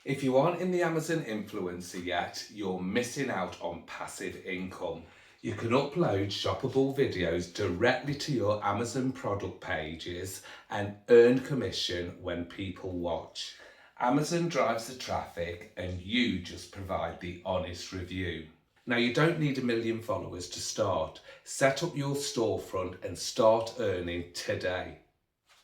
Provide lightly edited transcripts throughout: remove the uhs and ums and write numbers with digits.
If you aren't in the Amazon influencer yet, you're missing out on passive income. You can upload shoppable videos directly to your Amazon product pages and earn commission when people watch. Amazon drives the traffic and you just provide the honest review. Now, you don't need 1 million followers to start. Set up your storefront and start earning today.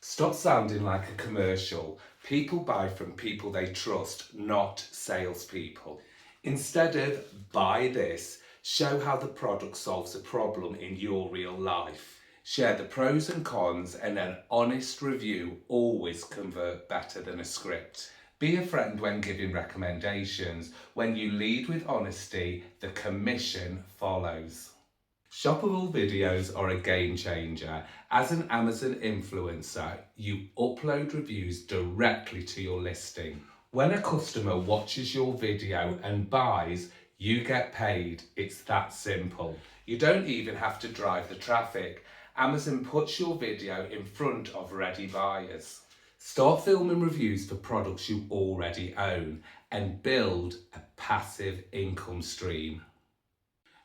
Stop sounding like a commercial. People buy from people they trust, not salespeople. Instead of buy this, show how the product solves a problem in your real life. Share the pros and cons, and an honest review always convert better than a script. Be a friend when giving recommendations. When you lead with honesty, the commission follows. Shoppable videos are a game changer. As an Amazon influencer, you upload reviews directly to your listing. When a customer watches your video and buys, you get paid. It's that simple. You don't even have to drive the traffic. Amazon puts your video in front of ready buyers. Start filming reviews for products you already own and build a passive income stream.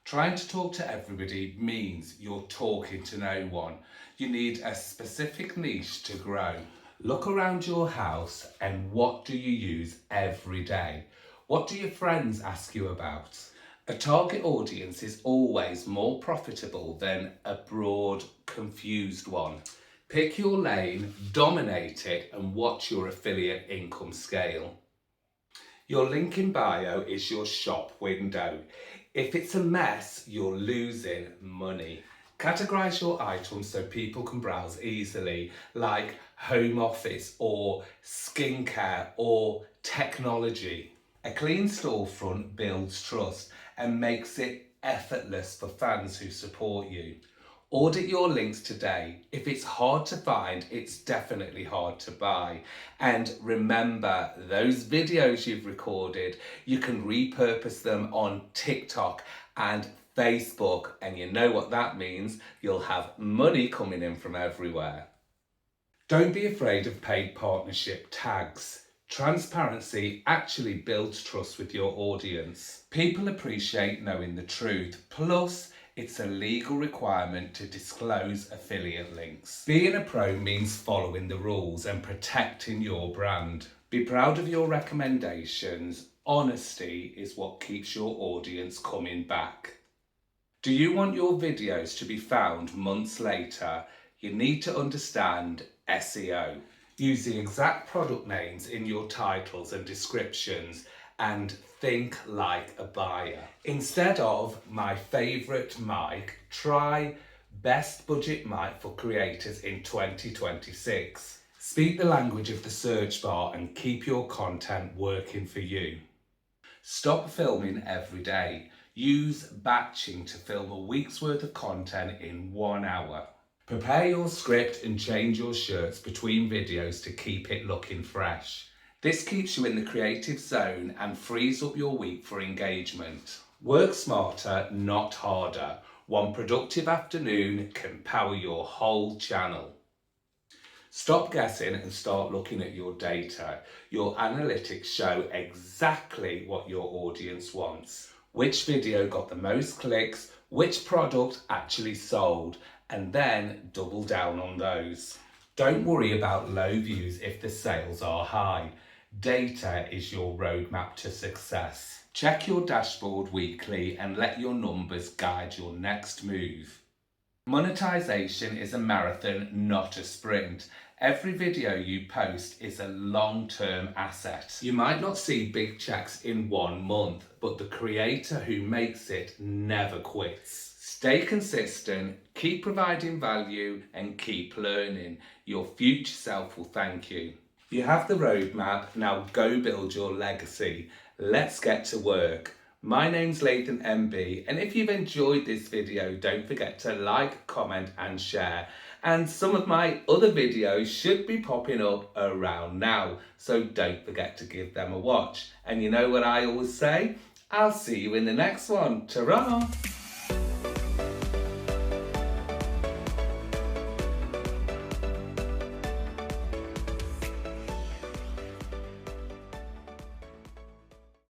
Trying to talk to everybody means you're talking to no one. You need a specific niche to grow. Look around your house and what do you use every day? What do your friends ask you about? A target audience is always more profitable than a broad, confused one. Pick your lane, dominate it, and watch your affiliate income scale. Your link in bio is your shop window. If it's a mess, you're losing money. Categorize your items so people can browse easily, like home office or skincare or technology. A clean storefront builds trust and makes it effortless for fans who support you. Audit your links today. If it's hard to find, it's definitely hard to buy. And remember, those videos you've recorded, you can repurpose them on TikTok and Facebook. And you know what that means? You'll have money coming in from everywhere. Don't be afraid of paid partnership tags. Transparency actually builds trust with your audience. People appreciate knowing the truth. Plus, it's a legal requirement to disclose affiliate links. Being a pro means following the rules and protecting your brand. Be proud of your recommendations. Honesty is what keeps your audience coming back. Do you want your videos to be found months later? You need to understand SEO. Use the exact product names in your titles and descriptions and think like a buyer. Instead of my favourite mic, try best budget mic for creators in 2026. Speak the language of the search bar and keep your content working for you. Stop filming every day. Use batching to film a week's worth of content in 1 hour. Prepare your script and change your shirts between videos to keep it looking fresh. This keeps you in the creative zone and frees up your week for engagement. Work smarter, not harder. One productive afternoon can power your whole channel. Stop guessing and start looking at your data. Your analytics show exactly what your audience wants. Which video got the most clicks, which product actually sold, and then double down on those. Don't worry about low views if the sales are high. Data is your roadmap to success. Check your dashboard weekly and let your numbers guide your next move. Monetization is a marathon, not a sprint. Every video you post is a long-term asset. You might not see big checks in 1 month, but the creator who makes it never quits. Stay consistent, keep providing value, and keep learning. Your future self will thank you. You have the roadmap, now go build your legacy. Let's get to work. My name's lathonmb, and if you've enjoyed this video, don't forget to like, comment and share. And some of my other videos should be popping up around now, so don't forget to give them a watch. And you know what I always say? I'll see you in the next one. Ta-ra!